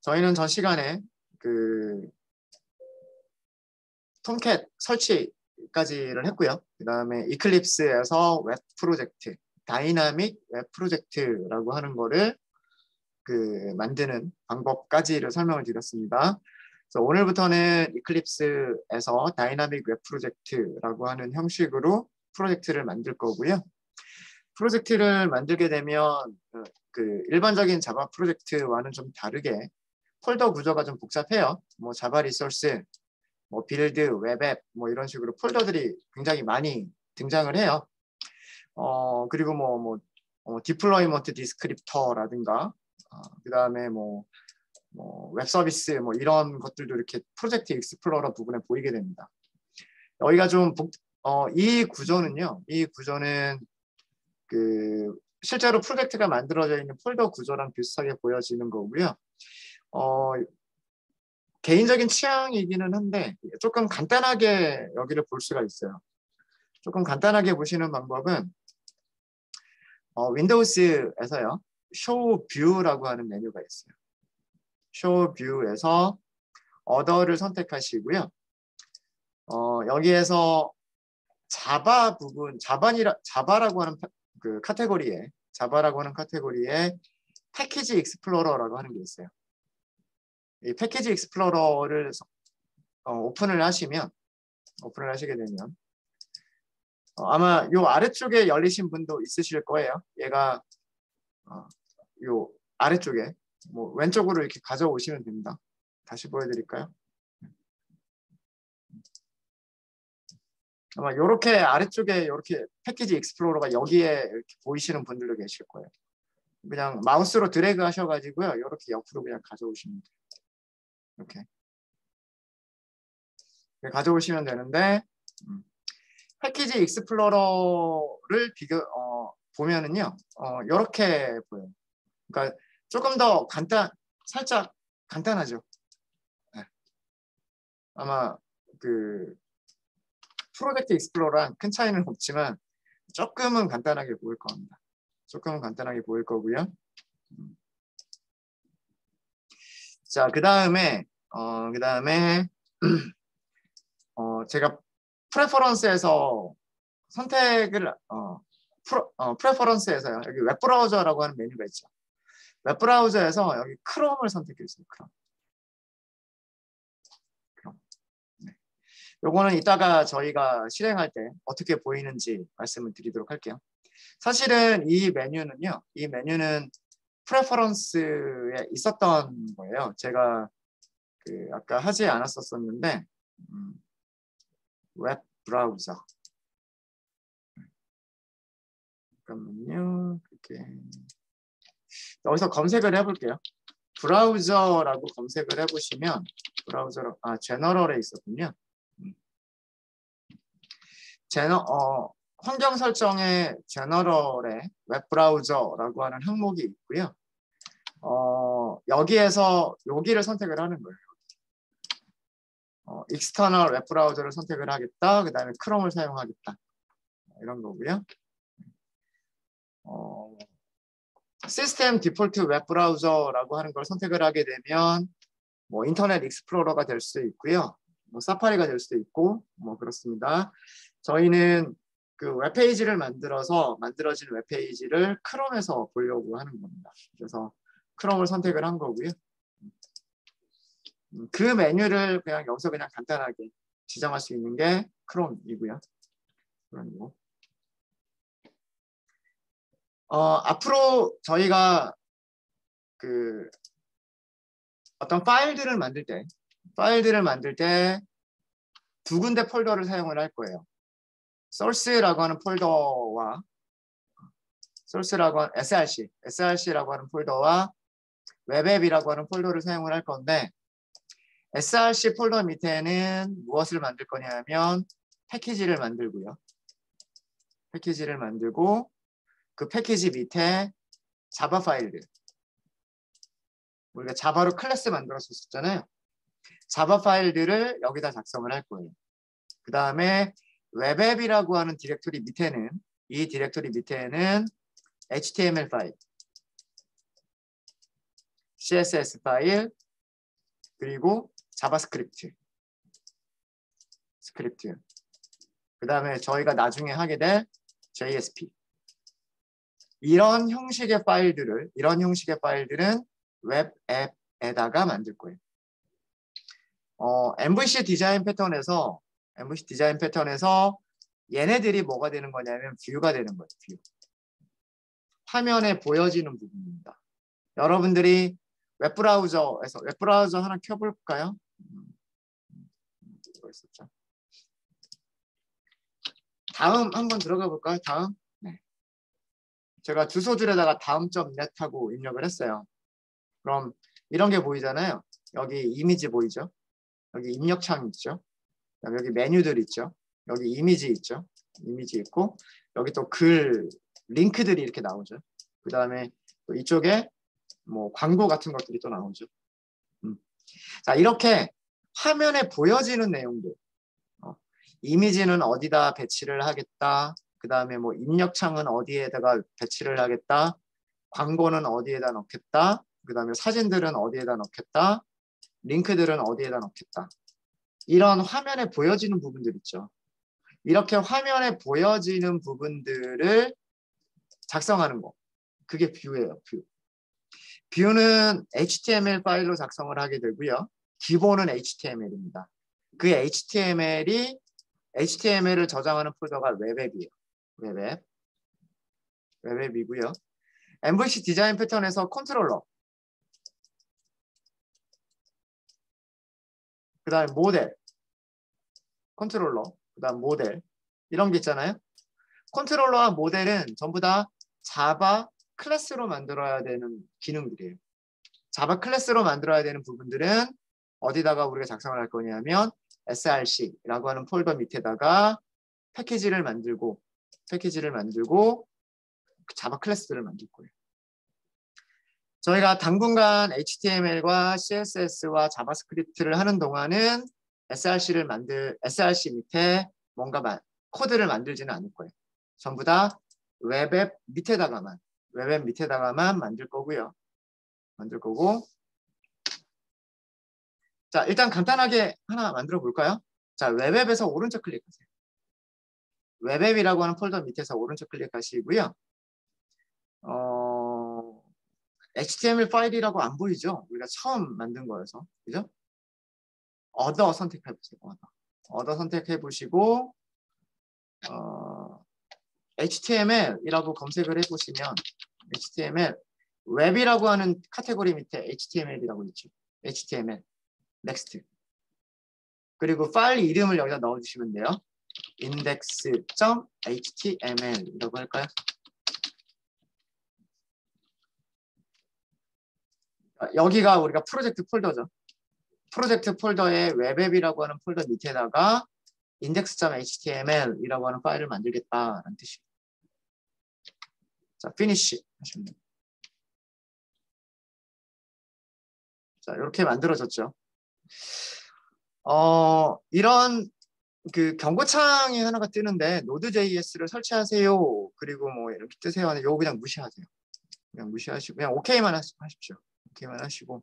저희는 전 시간에 그 톰캣 설치까지를 했고요. 그 다음에 이클립스에서 웹 프로젝트, 다이나믹 웹 프로젝트라고 하는 거를 만드는 방법까지를 설명을 드렸습니다. 그래서 오늘부터는 이클립스에서 다이나믹 웹 프로젝트라고 하는 형식으로 프로젝트를 만들 거고요. 프로젝트를 만들게 되면 일반적인 자바 프로젝트와는 좀 다르게 폴더 구조가 좀 복잡해요. 뭐 자바 리소스, 뭐 빌드, 웹앱 뭐 이런 식으로 폴더들이 굉장히 많이 등장을 해요. 그리고 디플로이먼트 디스크립터라든가 그 다음에 웹 서비스 뭐 이런 것들도 이렇게 프로젝트 익스플로러 부분에 보이게 됩니다. 여기가 좀 이 구조는요. 이 구조는 실제로 프로젝트가 만들어져 있는 폴더 구조랑 비슷하게 보여지는 거고요. 개인적인 취향이기는 한데 조금 간단하게 여기를 볼 수가 있어요. 조금 간단하게 보시는 방법은 윈도우스에서요. 쇼 뷰라고 하는 메뉴가 있어요. 쇼 뷰에서 어더를 선택하시고요. 여기에서 자바 부분, 자바라고 하는 자바라고 하는 카테고리에 패키지 익스플로러라고 하는 게 있어요. 이 패키지 익스플로러를 오픈을 하시게 되면 아마 요 아래쪽에 열리신 분도 있으실 거예요. 얘가 요 아래쪽에 왼쪽으로 이렇게 가져오시면 됩니다. 다시 보여드릴까요? 아마 이렇게 아래쪽에 이렇게 패키지 익스플로러가 여기에 이렇게 보이시는 분들도 계실 거예요. 그냥 마우스로 드래그 하셔가지고요. 이렇게 옆으로 그냥 가져오시면 돼요. 이렇게 가져오시면 되는데 패키지 익스플로러를 보면은요. 이렇게 보여요. 그러니까 조금 더 살짝 간단하죠. 네. 아마 프로젝트 익스플로러랑 큰 차이는 없지만 조금은 간단하게 보일 겁니다. 조금은 간단하게 보일 거고요. 자, 그 다음에 제가 프레퍼런스에서 선택을 프레퍼런스에서요. 여기 웹브라우저라고 하는 메뉴가 있죠. 웹브라우저에서 여기 크롬을 선택했어요. 크롬. 네. 요거는 이따가 저희가 실행할 때 어떻게 보이는지 말씀을 드리도록 할게요. 사실은 이 메뉴는 프레퍼런스에 있었던 거예요. 제가 아까 하지 않았었는데 웹 브라우저. 잠깐만요. 여기서 검색을 해볼게요. 브라우저라고 검색을 해보시면 제너럴에 있었군요. 환경 설정에 제너럴에 웹 브라우저라고 하는 항목이 있고요. 여기에서 여기를 선택을 하는 거예요. 익스터널 웹 브라우저를 선택을 하겠다. 그 다음에 크롬을 사용하겠다. 이런 거고요. 시스템 디폴트 웹 브라우저라고 하는 걸 선택을 하게 되면 인터넷 익스플로러가 될 수도 있고요. 사파리가 될 수도 있고 그렇습니다. 저희는 웹페이지를 만들어진 웹페이지를 크롬에서 보려고 하는 겁니다. 그래서 크롬을 선택을 한 거고요. 그 메뉴를 여기서 간단하게 지정할 수 있는 게 크롬이고요. 그리고 앞으로 저희가 어떤 파일들을 만들 때 두 군데 폴더를 사용을 할 거예요. source라고 하는 폴더와 src라고 하는 폴더와 웹앱이라고 하는 폴더를 사용을 할 건데 src 폴더 밑에는 무엇을 만들 거냐면 패키지를 만들고요. 패키지를 만들고 그 패키지 밑에 자바 파일들, 우리가 자바로 클래스 만들었었잖아요. 자바 파일들을 여기다 작성을 할 거예요. 그 다음에 웹앱이라고 하는 디렉토리 밑에는 HTML 파일, CSS 파일, 그리고 자바스크립트, 그 다음에 저희가 나중에 하게 될 JSP. 이런 형식의 파일들은 웹 앱에다가 만들 거예요. MVC 디자인 패턴에서 얘네들이 뭐가 되는 거냐면 뷰가 되는 거예요. 뷰. 화면에 보여지는 부분입니다. 여러분들이 웹브라우저 하나 켜볼까요? 이거 있었죠. 다음 한번 들어가 볼까요? 다음. 네. 제가 주소줄에다가 다음.net 하고 입력을 했어요. 그럼 이런 게 보이잖아요. 여기 이미지 보이죠? 여기 입력창 있죠? 여기 메뉴들 있죠? 여기 이미지 있죠? 이미지 있고 여기 또 글, 링크들이 이렇게 나오죠. 그 다음에 또 이쪽에 뭐 광고 같은 것들이 또 나오죠. 자, 이렇게 화면에 보여지는 내용들. 이미지는 어디다 배치를 하겠다. 그 다음에 뭐 입력창은 어디에다가 배치를 하겠다. 광고는 어디에다 넣겠다. 그 다음에 사진들은 어디에다 넣겠다. 링크들은 어디에다 넣겠다. 이런 화면에 보여지는 부분들 있죠. 이렇게 화면에 보여지는 부분들을 작성하는 거. 그게 뷰예요. 뷰. 뷰는 HTML 파일로 작성을 하게 되고요. 기본은 HTML입니다. 그 HTML을 저장하는 폴더가 웹앱이에요. 웹앱이고요. MVC 디자인 패턴에서 컨트롤러, 그 다음에 모델, 컨트롤러, 그 다음 모델 이런 게 있잖아요. 컨트롤러와 모델은 전부 다 자바 클래스로 만들어야 되는 기능들이에요. 자바 클래스로 만들어야 되는 부분들은 어디다가 우리가 작성을 할 거냐면 src라고 하는 폴더 밑에다가 패키지를 만들고 자바 클래스들을 만들 거예요. 저희가 당분간 HTML과 CSS와 자바스크립트를 하는 동안은 src 밑에 뭔가 코드를 만들지는 않을 거예요. 전부 다 웹앱 밑에다가만 만들 거고요. 자, 일단 간단하게 하나 만들어 볼까요? 자, 웹앱에서 오른쪽 클릭하세요. 웹앱이라고 하는 폴더 밑에서 오른쪽 클릭하시고요. HTML 파일이라고 안 보이죠? 우리가 처음 만든 거여서. 그죠? 얻어 선택해 보세요. 얻어 선택해 보시고 HTML이라고 검색을 해 보시면 HTML 웹이라고 하는 카테고리 밑에 HTML이라고 있죠. HTML 넥스트. 그리고 파일 이름을 여기다 넣어 주시면 돼요. index.html이라고 할까요? 여기가 우리가 프로젝트 폴더죠. 프로젝트 폴더에 웹앱이라고 하는 폴더 밑에다가 index.html이라고 하는 파일을 만들겠다라는 뜻이에요. 자, finish 하시면 됩니다. 자, 이렇게 만들어졌죠. 이런 그 경고창이 하나가 뜨는데 Node.js를 설치하세요. 그리고 뭐 이렇게 뜨세요 하는데 이거 그냥 무시하세요. 그냥 무시하시고 그냥 OK만 하십시오. OK만 하시고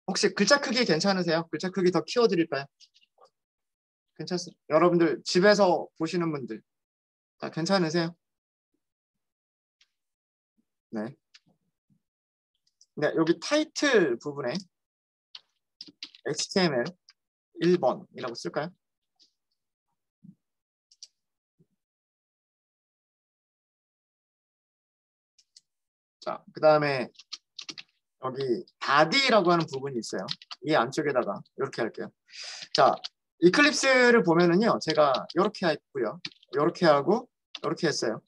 혹시 글자 크기 괜찮으세요? 글자 크기 더 키워드릴까요? 괜찮습니다. 여러분들 집에서 보시는 분들 다 괜찮으세요? 네. 네, 여기 타이틀 부분에 HTML 1번이라고 쓸까요? 자, 그 다음에 여기 body라고 하는 부분이 있어요. 이 안쪽에다가 이렇게 할게요. 자, 이클립스를 보면은요, 제가 이렇게 했고요, 이렇게 하고 이렇게 했어요.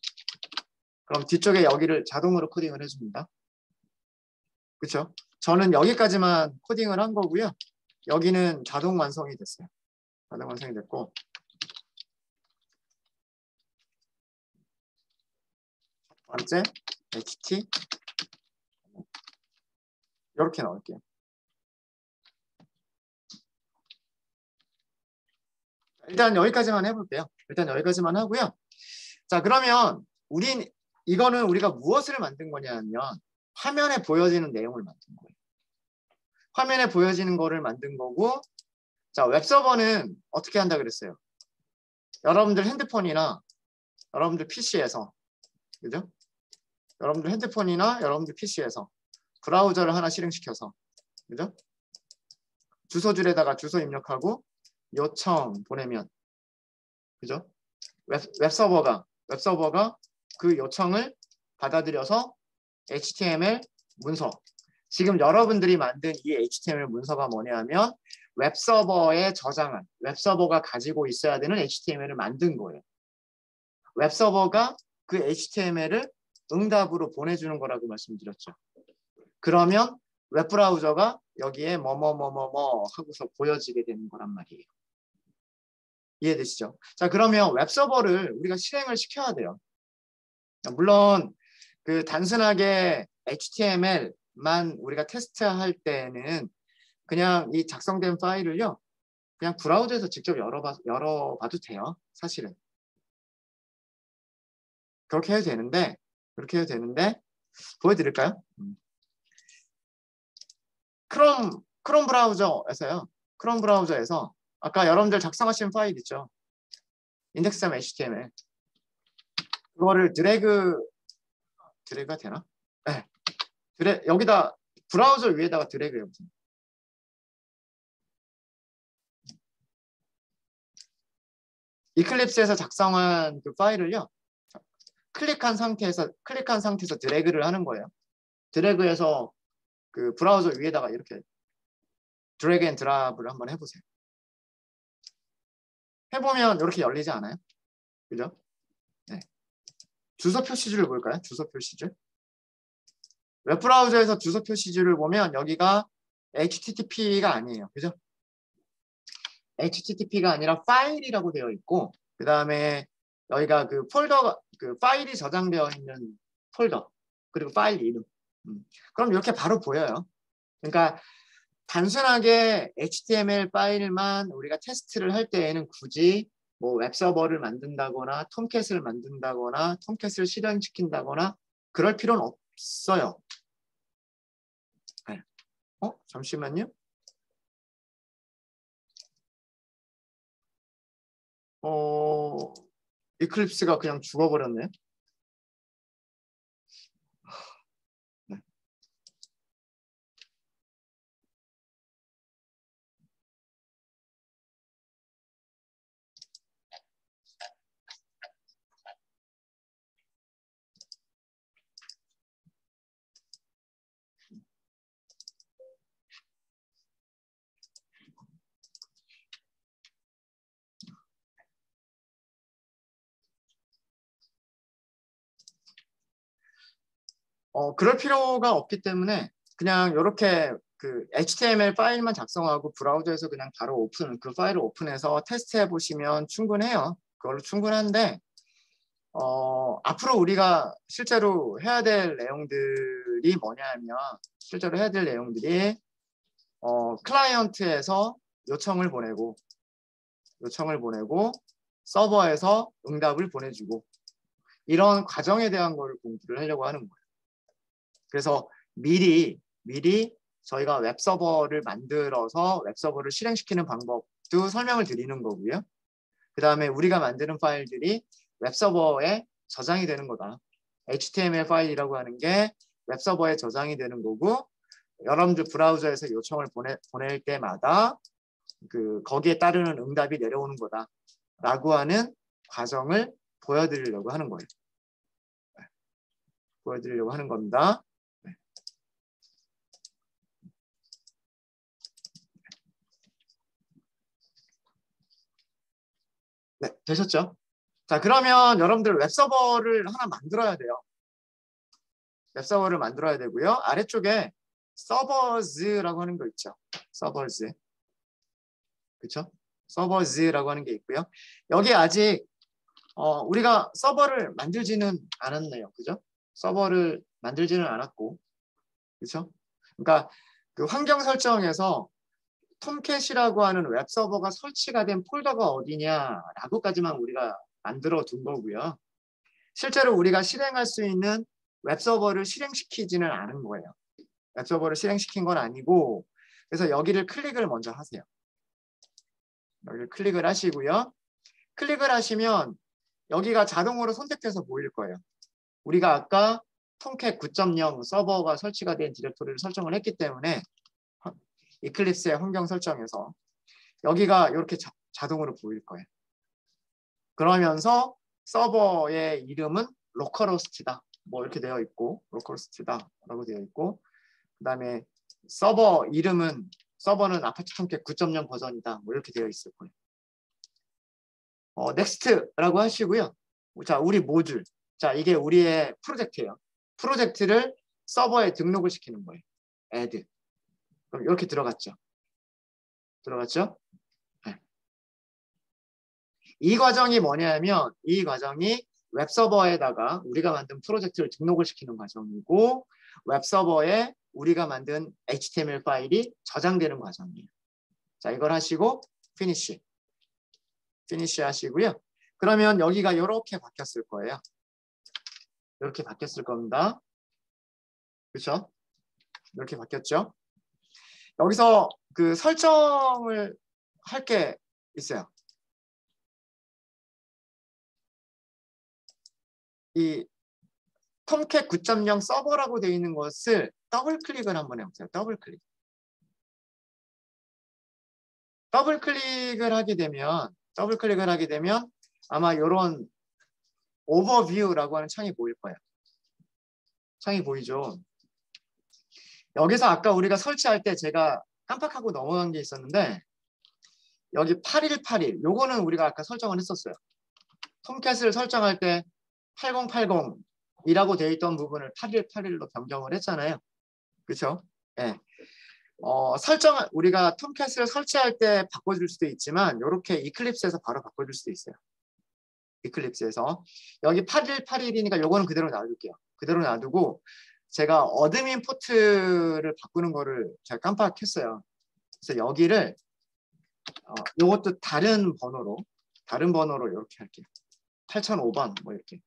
그럼 뒤쪽에 여기를 자동으로 코딩을 해줍니다. 그렇죠? 저는 여기까지만 코딩을 한 거고요. 여기는 자동 완성이 됐어요. 자동 완성이 됐고 첫 번째 HT 이렇게 넣을게요. 일단 여기까지만 해볼게요. 일단 여기까지만 하고요. 자, 그러면 이거는 우리가 무엇을 만든 거냐면 화면에 보여지는 내용을 만든 거예요. 화면에 보여지는 거를 만든 거고, 자, 웹서버는 어떻게 한다 그랬어요? 여러분들 핸드폰이나 여러분들 PC에서, 그죠? 여러분들 핸드폰이나 여러분들 PC에서 브라우저를 하나 실행시켜서, 그죠? 주소줄에다가 주소 입력하고 요청 보내면, 그죠? 웹서버가 그 요청을 받아들여서 HTML 문서. 지금 여러분들이 만든 이 HTML 문서가 뭐냐면 웹서버에 저장한, 웹서버가 가지고 있어야 되는 HTML을 만든 거예요. 웹서버가 그 HTML을 응답으로 보내주는 거라고 말씀드렸죠. 그러면 웹브라우저가 여기에 뭐뭐뭐뭐뭐 하고서 보여지게 되는 거란 말이에요. 이해되시죠? 자, 그러면 웹서버를 우리가 실행을 시켜야 돼요. 물론 그 단순하게 HTML만 우리가 테스트할 때는 그냥 이 작성된 파일을요, 그냥 브라우저에서 직접 열어봐도 돼요. 사실은 그렇게 해도 되는데 보여드릴까요? 크롬 브라우저에서요. 크롬 브라우저에서 아까 여러분들 작성하신 파일 있죠? index.html 그거를 드래그가 되나? 네. 여기다 브라우저 위에다가 드래그 해보세요. 이클립스에서 작성한 그 파일을요. 클릭한 상태에서 드래그를 하는 거예요. 드래그해서 그 브라우저 위에다가 이렇게 드래그 앤 드랍을 한번 해보세요. 해보면 이렇게 열리지 않아요? 그죠? 네. 주소 표시줄을 볼까요? 주소 표시줄. 웹브라우저에서 주소 표시줄을 보면 여기가 HTTP가 아니에요. 그죠? HTTP가 아니라 파일이라고 되어 있고 그 다음에 여기가 그 폴더, 그 파일이 저장되어 있는 폴더 그리고 파일 이름. 그럼 이렇게 바로 보여요. 그러니까 단순하게 HTML 파일만 우리가 테스트를 할 때에는 굳이 뭐 웹서버를 만든다거나 톰캣을 만든다거나 톰캣을 실행시킨다거나 그럴 필요는 없어요. 네. 잠시만요. 이클립스가 그냥 죽어버렸네. 네. 그럴 필요가 없기 때문에 그냥 이렇게 그 HTML 파일만 작성하고 브라우저에서 그냥 바로 그 파일을 오픈해서 테스트해 보시면 충분해요. 그걸로 충분한데 앞으로 우리가 실제로 해야 될 내용들이 뭐냐면 실제로 해야 될 내용들이 클라이언트에서 요청을 보내고 서버에서 응답을 보내주고 이런 과정에 대한 걸 공부를 하려고 하는 거예요. 그래서 미리 저희가 웹서버를 만들어서 웹서버를 실행시키는 방법도 설명을 드리는 거고요. 그 다음에 우리가 만드는 파일들이 웹서버에 저장이 되는 거다. HTML 파일이라고 하는 게 웹서버에 저장이 되는 거고 여러분들 브라우저에서 요청을 보낼 때마다 거기에 따르는 응답이 내려오는 거다. 라고 하는 과정을 보여드리려고 하는 거예요. 보여드리려고 하는 겁니다. 네, 되셨죠? 자, 그러면 여러분들 웹서버를 하나 만들어야 돼요. 웹서버를 만들어야 되고요. 아래쪽에 서버즈라고 하는 거 있죠. 서버즈. 그렇죠? 서버즈라고 하는 게 있고요. 여기 아직 우리가 서버를 만들지는 않았네요. 그죠? 서버를 만들지는 않았고. 그렇죠? 그러니까 그 환경 설정에서 톰캣이라고 하는 웹서버가 설치가 된 폴더가 어디냐라고까지만 우리가 만들어 둔 거고요. 실제로 우리가 실행할 수 있는 웹서버를 실행시키지는 않은 거예요. 웹서버를 실행시킨 건 아니고 그래서 여기를 클릭을 먼저 하세요. 여기를 클릭을 하시고요. 클릭을 하시면 여기가 자동으로 선택돼서 보일 거예요. 우리가 아까 톰캣 9.0 서버가 설치가 된 디렉토리를 설정을 했기 때문에 이클립스의 환경 설정에서 여기가 이렇게 자동으로 보일 거예요. 그러면서 서버의 이름은 로컬호스트다. 뭐 이렇게 되어 있고 로컬호스트다라고 되어 있고 그다음에 서버 이름은 서버는 아파트 톰캣 9.0 버전이다. 뭐 이렇게 되어 있을 거예요. 넥스트라고 하시고요. 자, 우리 모듈. 자, 이게 우리의 프로젝트예요. 프로젝트를 서버에 등록을 시키는 거예요. add. 그럼 이렇게 들어갔죠. 들어갔죠? 네. 이 과정이 뭐냐면 이 과정이 웹서버에다가 우리가 만든 프로젝트를 등록을 시키는 과정이고 웹서버에 우리가 만든 HTML 파일이 저장되는 과정이에요. 자, 이걸 하시고 피니쉬 하시고요. 그러면 여기가 이렇게 바뀌었을 거예요. 이렇게 바뀌었을 겁니다. 그렇죠? 이렇게 바뀌었죠? 여기서 그 설정을 할 게 있어요. 이 톰캣 9.0 서버라고 되어 있는 것을 더블 클릭을 한번 해보세요. 더블 클릭. 더블 클릭을 하게 되면 아마 이런 오버뷰라고 하는 창이 보일 거예요. 창이 보이죠? 여기서 아까 우리가 설치할 때 제가 깜빡하고 넘어간 게 있었는데 여기 8181 요거는 우리가 아까 설정을 했었어요. 톰캣을 설정할 때 8080이라고 되어 있던 부분을 8181로 변경을 했잖아요. 그렇죠? 네. 우리가 톰캣을 설치할 때 바꿔줄 수도 있지만 이렇게 이클립스에서 바로 바꿔줄 수도 있어요. 이클립스에서 여기 8181이니까 요거는 그대로 놔둘게요. 그대로 놔두고 제가 어드민 포트를 바꾸는 거를 제가 깜빡했어요. 그래서 여기를 요것도 다른 번호로 이렇게 할게요. 8005번 뭐 이렇게.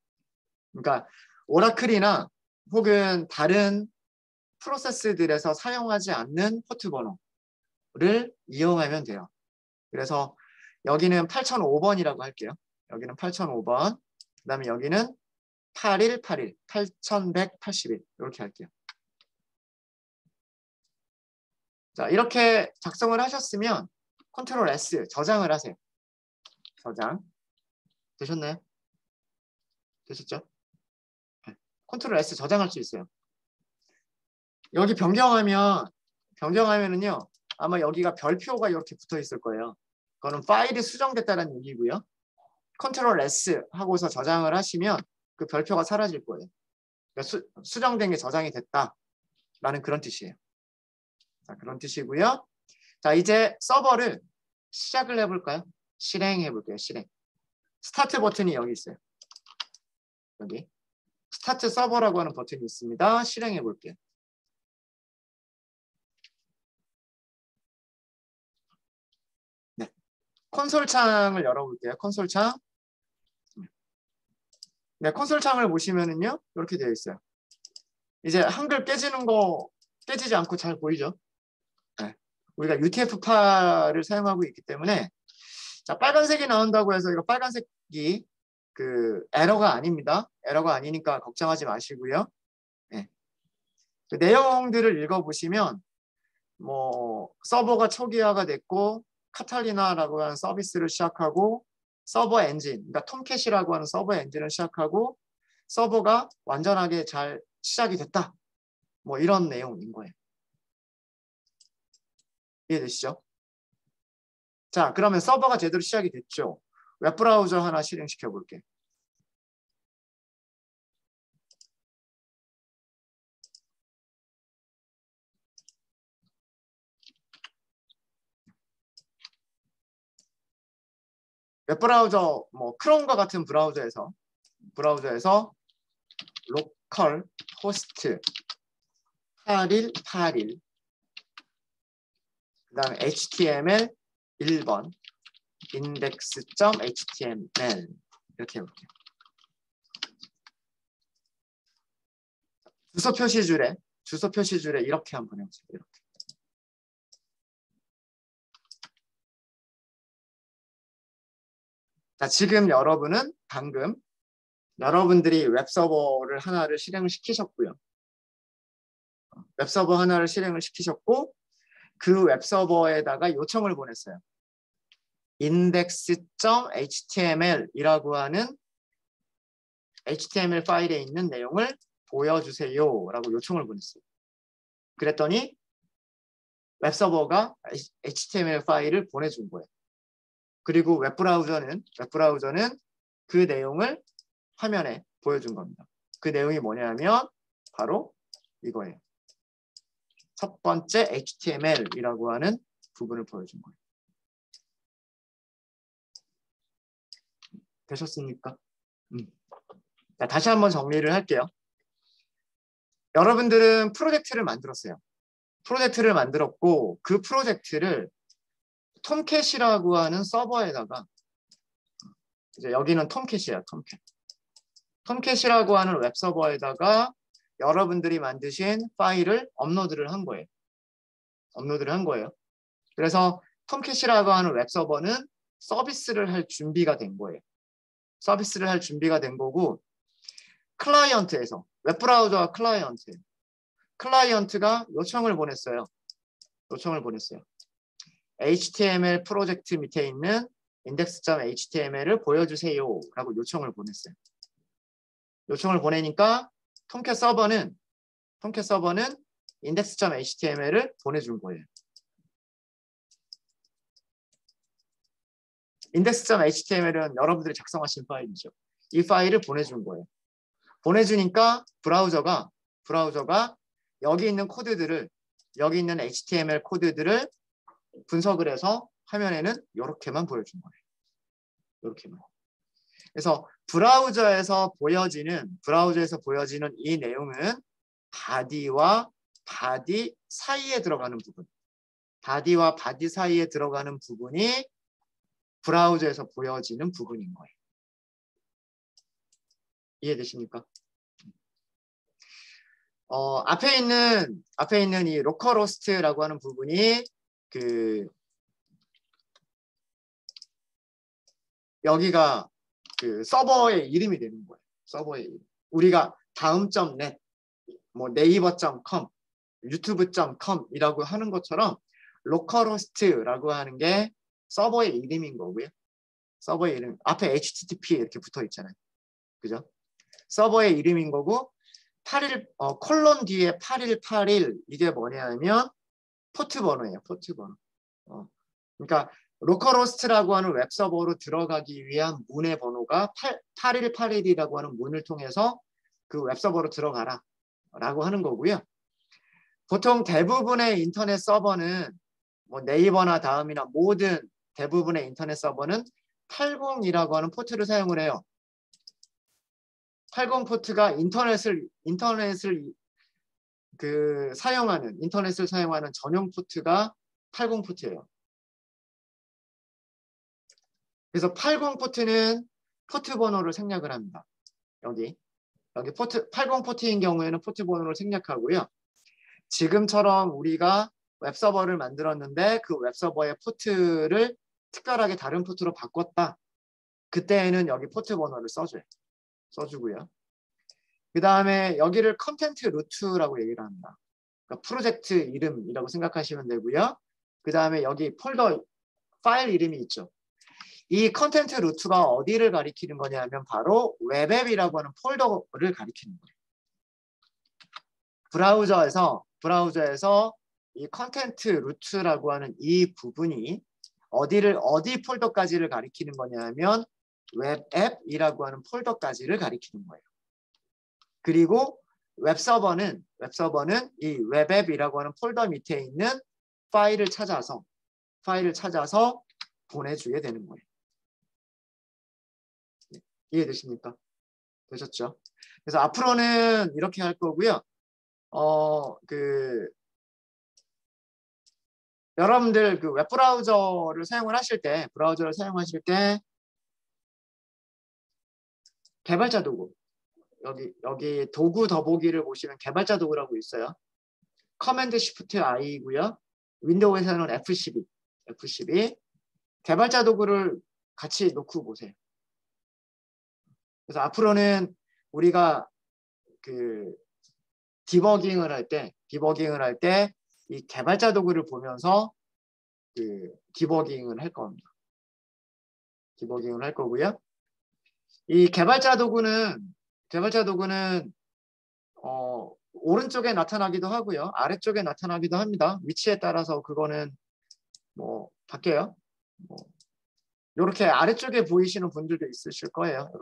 그러니까 오라클이나 혹은 다른 프로세스들에서 사용하지 않는 포트 번호를 이용하면 돼요. 그래서 여기는 8005번이라고 할게요. 여기는 8005번. 그 다음에 여기는 8181, 8181 이렇게 할게요. 자, 이렇게 작성을 하셨으면 컨트롤 S 저장을 하세요. 저장. 되셨나요? 되셨죠? 네. 컨트롤 S 저장할 수 있어요. 여기 변경하면은요. 아마 여기가 별표가 이렇게 붙어 있을 거예요. 그거는 파일이 수정됐다는 얘기고요. 컨트롤 S 하고서 저장을 하시면 그 별표가 사라질 거예요. 그러니까 수정된 게 저장이 됐다라는 그런 뜻이에요. 자, 그런 뜻이고요. 자, 이제 서버를 시작을 해볼까요? 실행해 볼게요. 실행. 스타트 버튼이 여기 있어요. 여기. 스타트 서버라고 하는 버튼이 있습니다. 실행해 볼게요. 네. 콘솔 창을 열어볼게요. 콘솔 창. 네, 콘솔 창을 보시면은요. 이렇게 되어 있어요. 이제 한글 깨지지 않고 잘 보이죠? 네. 우리가 UTF-8을 사용하고 있기 때문에 자, 빨간색이 나온다고 해서 이거 빨간색이 그 에러가 아닙니다. 에러가 아니니까 걱정하지 마시고요. 네. 그 내용들을 읽어보시면 뭐 서버가 초기화가 됐고 카탈리나라고 하는 서비스를 시작하고 서버 엔진, 그러니까 톰캣이라고 하는 서버 엔진을 시작하고 서버가 완전하게 잘 시작이 됐다. 뭐 이런 내용인 거예요. 이해되시죠? 자, 그러면 서버가 제대로 시작이 됐죠. 웹브라우저 하나 실행시켜 볼게. 웹브라우저 뭐 크롬과 같은 브라우저에서 로컬 호스트 8181 그다음에 HTML 1번 index.html 이렇게 해볼게요. 주소 표시줄에 이렇게 한번 해보세요. 이렇게. 자, 지금 여러분은 방금 여러분들이 웹서버를 하나를 실행을 시키셨고요. 웹서버 하나를 실행을 시키셨고 그 웹서버에다가 요청을 보냈어요. index.html이라고 하는 HTML 파일에 있는 내용을 보여주세요 라고 요청을 보냈어요. 그랬더니 웹서버가 HTML 파일을 보내준 거예요. 그리고 웹브라우저는 그 내용을 화면에 보여준 겁니다. 그 내용이 뭐냐면 바로 이거예요. 첫 번째 HTML이라고 하는 부분을 보여준 거예요. 되셨습니까? 자, 다시 한번 정리를 할게요. 여러분들은 프로젝트를 만들었어요. 프로젝트를 만들었고 그 프로젝트를 톰캣이라고 하는 서버에다가 이제 여기는 톰캣이에요. 톰캣이라고 하는 웹서버에다가 여러분들이 만드신 파일을 업로드를 한 거예요. 그래서 톰캣이라고 하는 웹서버는 서비스를 할 준비가 된 거예요. 서비스를 할 준비가 된 거고 클라이언트에서 웹브라우저와 클라이언트가 요청을 보냈어요. HTML 프로젝트 밑에 있는 index.html을 보여주세요 라고 요청을 보냈어요. 요청을 보내니까 톰캣 서버는 index.html을 보내준 거예요. index.html은 여러분들이 작성하신 파일이죠. 이 파일을 보내준 거예요. 보내주니까 브라우저가 여기 있는 HTML 코드들을 분석을 해서 화면에는 이렇게만 보여준 거예요. 이렇게만. 그래서 브라우저에서 보여지는 이 내용은 바디와 바디 사이에 들어가는 부분이 브라우저에서 보여지는 부분인 거예요. 이해되십니까? 앞에 있는 이 로컬호스트라고 하는 부분이 여기가 그 서버의 이름이 되는 거예요. 서버의 이름. 우리가 다음.net, 뭐 네이버.com, 유튜브.com이라고 하는 것처럼 로컬호스트라고 하는 게 서버의 이름인 거고요. 서버의 이름 앞에 HTTP 이렇게 붙어 있잖아요. 그죠? 서버의 이름인 거고 콜론 뒤에 8181 이게 뭐냐면 포트 번호예요. 포트 번호. 그러니까 로컬호스트라고 하는 웹서버로 들어가기 위한 문의 번호가 8181이라고 하는 문을 통해서 그 웹서버로 들어가라 라고 하는 거고요. 보통 대부분의 인터넷 서버는 뭐 네이버나 다음이나 모든 대부분의 인터넷 서버는 80이라고 하는 포트를 사용을 해요. 80 포트가 인터넷을 사용하는 전용 포트가 80 포트예요. 그래서 80 포트는 포트 번호를 생략을 합니다. 여기 80 포트인 경우에는 포트 번호를 생략하고요. 지금처럼 우리가 웹서버를 만들었는데 그 웹서버의 포트를 특별하게 다른 포트로 바꿨다. 그때에는 여기 포트 번호를 써주고요. 그 다음에 여기를 컨텐트 루트라고 얘기를 합니다. 그러니까 프로젝트 이름이라고 생각하시면 되고요. 그 다음에 여기 폴더 파일 이름이 있죠. 이 컨텐트 루트가 어디를 가리키는 거냐면 바로 웹앱이라고 하는 폴더를 가리키는 거예요. 브라우저에서 이 컨텐트 루트라고 하는 이 부분이 어디 폴더까지를 가리키는 거냐면 웹앱이라고 하는 폴더까지를 가리키는 거예요. 그리고 웹서버는 이 웹앱이라고 하는 폴더 밑에 있는 파일을 찾아서 보내주게 되는 거예요. 이해되십니까? 되셨죠? 그래서 앞으로는 이렇게 할 거고요. 여러분들 그 웹브라우저를 사용을 하실 때 개발자 도구 여기 도구 더보기를 보시면 개발자 도구라고 있어요. 커맨드 시프트 I고요. 윈도우에서는 F12 개발자 도구를 같이 놓고 보세요. 그래서 앞으로는 우리가 그 디버깅을 할 때 이 개발자 도구를 보면서 그 디버깅을 할 겁니다. 디버깅을 할 거고요. 이 개발자 도구는 오른쪽에 나타나기도 하고요. 아래쪽에 나타나기도 합니다. 위치에 따라서 그거는 뭐 바뀌어요. 이렇게 아래쪽에 보이시는 분들도 있으실 거예요.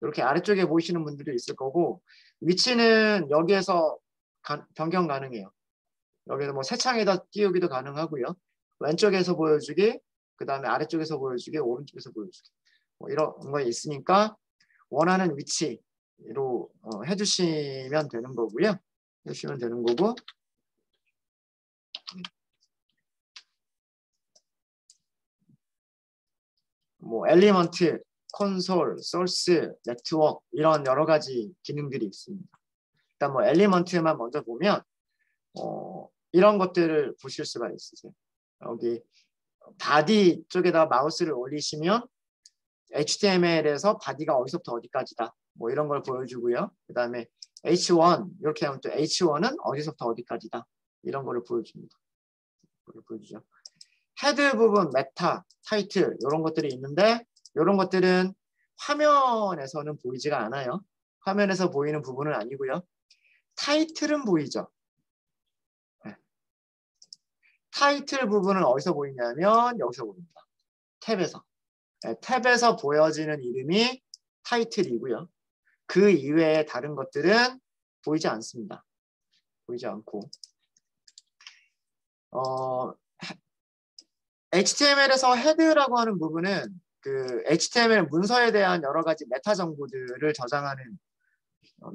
이렇게 아래쪽에 보이시는 분들도 있을 거고 위치는 여기에서 변경 가능해요. 여기서 뭐 새 창에다 띄우기도 가능하고요. 왼쪽에서 보여주기, 그 다음에 아래쪽에서 보여주기, 오른쪽에서 보여주기 뭐 이런 거 있으니까 원하는 위치로 해주시면 되는 거고요. 해주시면 되는 거고 뭐 엘리먼트, 콘솔, 소스, 네트워크 이런 여러 가지 기능들이 있습니다. 일단 뭐 엘리먼트만 먼저 보면 이런 것들을 보실 수가 있으세요. 여기 바디 쪽에다 마우스를 올리시면 HTML에서 바디가 어디서부터 어디까지다. 뭐 이런 걸 보여주고요. 그 다음에 H1 이렇게 하면 또 H1은 어디서부터 어디까지다. 이런 거를 보여줍니다. 보여주죠. 헤드 부분, 메타, 타이틀 이런 것들이 있는데 이런 것들은 화면에서는 보이지가 않아요. 화면에서 보이는 부분은 아니고요. 타이틀은 보이죠. 타이틀 부분은 어디서 보이냐면 여기서 보입니다. 탭에서. 탭에서 보여지는 이름이 타이틀이고요. 그 이외의 다른 것들은 보이지 않습니다. 보이지 않고 HTML에서 헤드라고 하는 부분은 그 HTML 문서에 대한 여러 가지 메타 정보들을 저장하는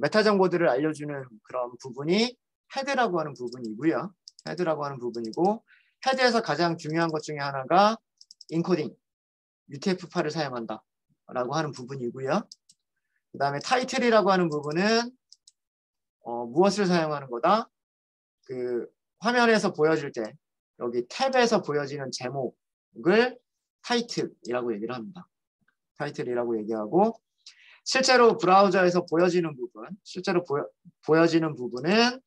메타 정보들을 알려주는 그런 부분이 헤드라고 하는 부분이고요. 헤드라고 하는 부분이고 헤드에서 가장 중요한 것 중에 하나가 인코딩, UTF-8을 사용한다 라고 하는 부분이고요. 그 다음에 타이틀이라고 하는 부분은 무엇을 사용하는 거다? 그 화면에서 보여줄 때 여기 탭에서 보여지는 제목을 타이틀이라고 얘기를 합니다. 타이틀이라고 얘기하고 실제로 브라우저에서 보여지는 부분, 보여지는 부분은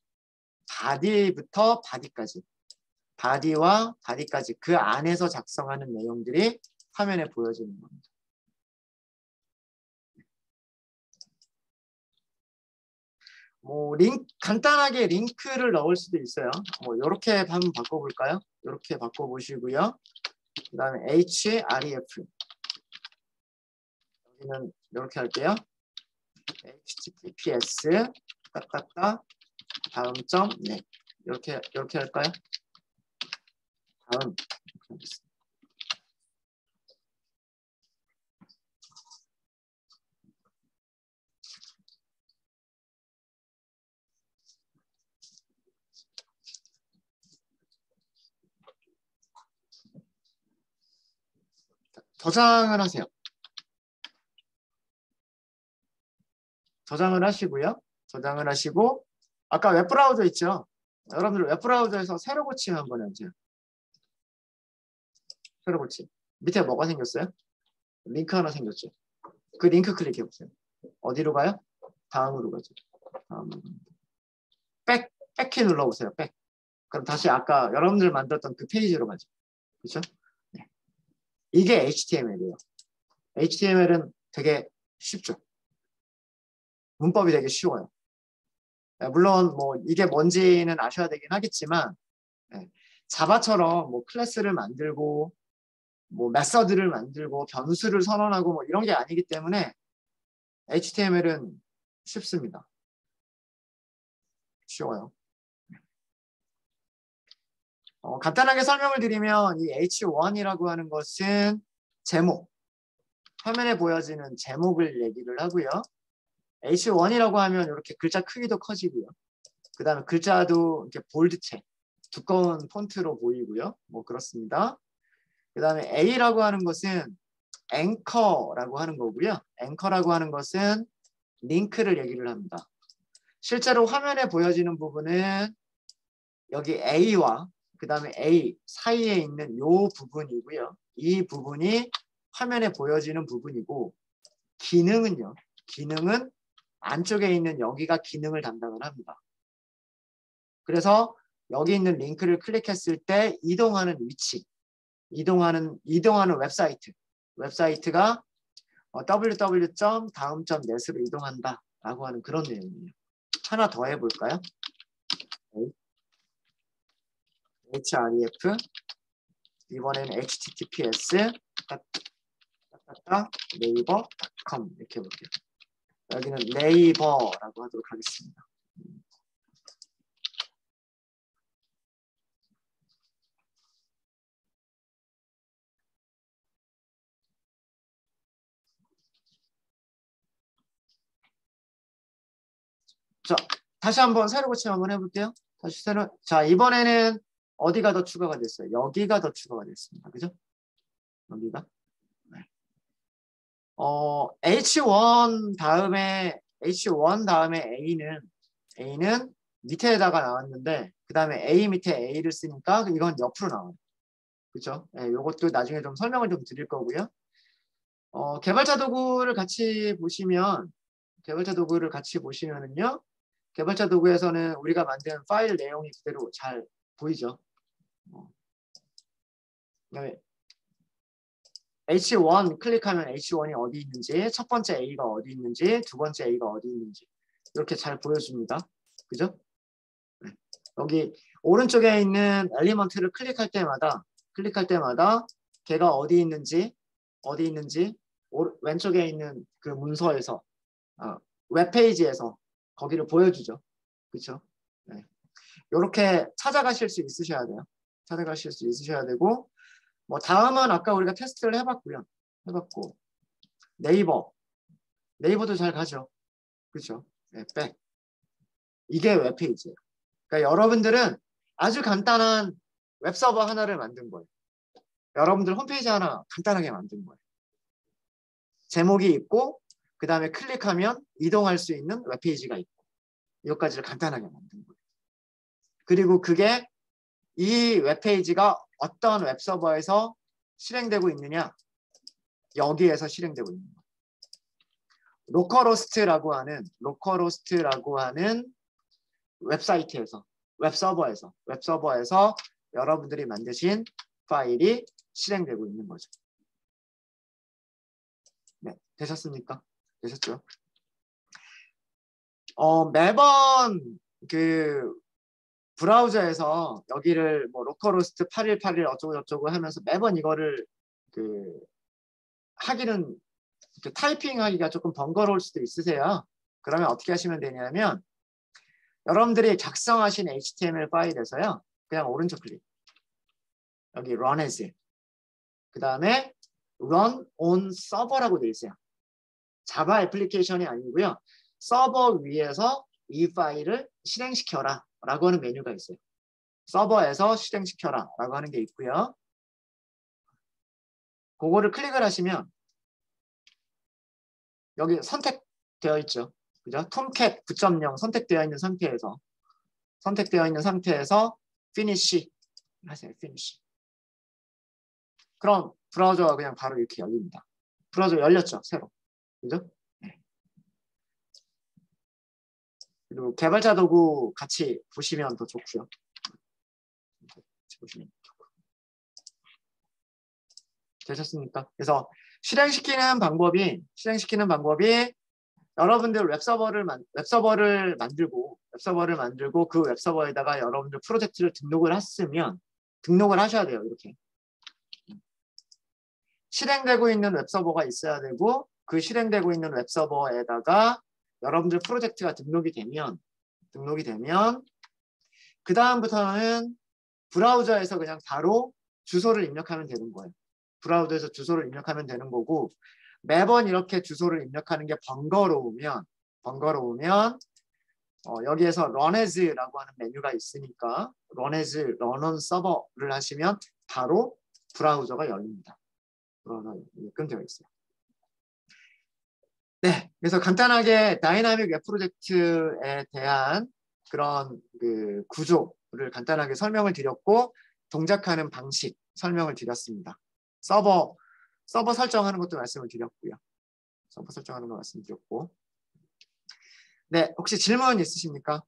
바디부터 바디까지, 바디와 바디까지 그 안에서 작성하는 내용들이 화면에 보여지는 겁니다. 뭐 간단하게 링크를 넣을 수도 있어요. 뭐 이렇게 한번 바꿔볼까요? 이렇게 바꿔보시고요. 그 다음에 href 여기는 이렇게 할게요. https 따따따 다음 점 네 이렇게 할까요? 다음 저장을 하세요. 저장을 하시고요. 저장을 하시고 아까 웹브라우저 있죠? 여러분들 웹브라우저에서 새로 고침 한번 해주세요. 새로 고침. 밑에 뭐가 생겼어요? 링크 하나 생겼죠? 그 링크 클릭해 보세요. 어디로 가요? 다음으로 가죠. 다음으로. 백키 눌러보세요. 백. 그럼 다시 아까 여러분들 만들었던 그 페이지로 가죠. 그렇죠? 네. 이게 HTML이에요. HTML은 되게 쉽죠. 문법이 되게 쉬워요. 물론 뭐 이게 뭔지는 아셔야 되긴 하겠지만 자바처럼 뭐 클래스를 만들고 뭐 메서드를 만들고 변수를 선언하고 뭐 이런 게 아니기 때문에 HTML은 쉽습니다. 쉬워요. 간단하게 설명을 드리면 이 H1이라고 하는 것은 제목, 화면에 보여지는 제목을 얘기를 하고요. H1이라고 하면 이렇게 글자 크기도 커지고요. 그 다음에 글자도 이렇게 볼드체, 두꺼운 폰트로 보이고요. 뭐 그렇습니다. 그 다음에 A라고 하는 것은 앵커라고 하는 거고요. 앵커라고 하는 것은 링크를 얘기를 합니다. 실제로 화면에 보여지는 부분은 여기 A와 그 다음에 A 사이에 있는 요 부분이고요. 이 부분이 화면에 보여지는 부분이고 기능은요. 기능은 안쪽에 있는 여기가 기능을 담당을 합니다. 그래서 여기 있는 링크를 클릭했을 때 이동하는 위치, 이동하는 웹사이트가 www.daum.net으로 이동한다 라고 하는 그런 내용이에요. 하나 더 해볼까요? href 이번에는 https 네이버.com 이렇게 해볼게요. 여기는 네이버라고 하도록 하겠습니다. 자, 다시 한번 새로 고침 한번 해볼게요. 다시 새로. 자, 이번에는 어디가 더 추가가 됐어요? 여기가 더 추가가 됐습니다. 그죠? 여기가. 네. H1 다음에 A는 밑에다가 나왔는데 그 다음에 A 밑에 A를 쓰니까 이건 옆으로 나와요. 그렇죠? 네, 이것도 나중에 좀 설명을 좀 드릴 거고요. 개발자 도구를 같이 보시면은요. 개발자 도구에서는 우리가 만든 파일 내용이 그대로 잘 보이죠. 그다음에 H1 클릭하면 H1이 어디 있는지, 첫 번째 A가 어디 있는지, 두 번째 A가 어디 있는지 이렇게 잘 보여줍니다. 그죠? 네. 여기 오른쪽에 있는 엘리먼트를 클릭할 때마다 걔가 어디 있는지 왼쪽에 있는 그 문서에서 웹페이지에서 거기를 보여주죠. 그렇죠? 네. 이렇게 찾아가실 수 있으셔야 돼요. 찾아가실 수 있으셔야 되고 뭐 다음은 아까 우리가 테스트를 해봤고 네이버도 잘 가죠. 그렇죠? 네, 이게 웹페이지예요. 그러니까 여러분들은 아주 간단한 웹서버 하나를 만든 거예요. 여러분들 홈페이지 하나 간단하게 만든 거예요. 제목이 있고 그 다음에 클릭하면 이동할 수 있는 웹페이지가 있고 이것까지를 간단하게 만든 거예요. 그리고 그게 이 웹페이지가 어떤 웹서버에서 실행되고 있느냐 여기에서 실행되고 있는 거예요. 로컬호스트라고 하는 웹서버에서 여러분들이 만드신 파일이 실행되고 있는 거죠. 네, 되셨습니까? 되셨죠? 매번 그 브라우저에서 여기를 뭐 로컬호스트 8181 어쩌고 하면서 매번 이거를 그 하기는 타이핑하기가 조금 번거로울 수도 있으세요. 그러면 어떻게 하시면 되냐면 여러분들이 작성하신 HTML 파일에서요. 그냥 오른쪽 클릭. 여기 run as. 그 다음에 run on server라고 되어 있어요. 자바 애플리케이션이 아니고요. 서버 위에서 이 파일을 실행시켜라 라고 하는 메뉴가 있어요. 서버에서 실행시켜라 라고 하는 게 있고요. 그거를 클릭을 하시면 여기 선택되어 있죠. 그죠? 톰캣 9.0 선택되어 있는 상태에서 finish 하세요. finish. 그럼 브라우저가 그냥 바로 이렇게 열립니다. 브라우저 열렸죠. 새로. 그죠? 네. 그리고 개발자 도구 같이 보시면 더 좋고요. 되셨습니까? 그래서 실행시키는 방법이 여러분들 웹서버를 만들고 그 웹서버에다가 여러분들 프로젝트를 등록을 하셔야 돼요. 이렇게 실행되고 있는 웹서버가 있어야 되고 그 실행되고 있는 웹서버에다가 여러분들 프로젝트가 등록이 되면 그 다음부터는 브라우저에서 그냥 바로 주소를 입력하면 되는 거예요. 브라우저에서 주소를 입력하면 되는 거고 매번 이렇게 주소를 입력하는 게 번거로우면 여기에서 run as라고 하는 메뉴가 있으니까 run on server를 하시면 바로 브라우저가 열립니다. 브라우저가 입금되어 있어요. 네, 그래서 간단하게 다이나믹 웹 프로젝트에 대한 그런 그 구조를 간단하게 설명을 드렸고 동작하는 방식 설명을 드렸습니다. 서버 설정하는 것도 말씀을 드렸고요. 서버 설정하는 거 말씀드렸고. 네, 혹시 질문 있으십니까?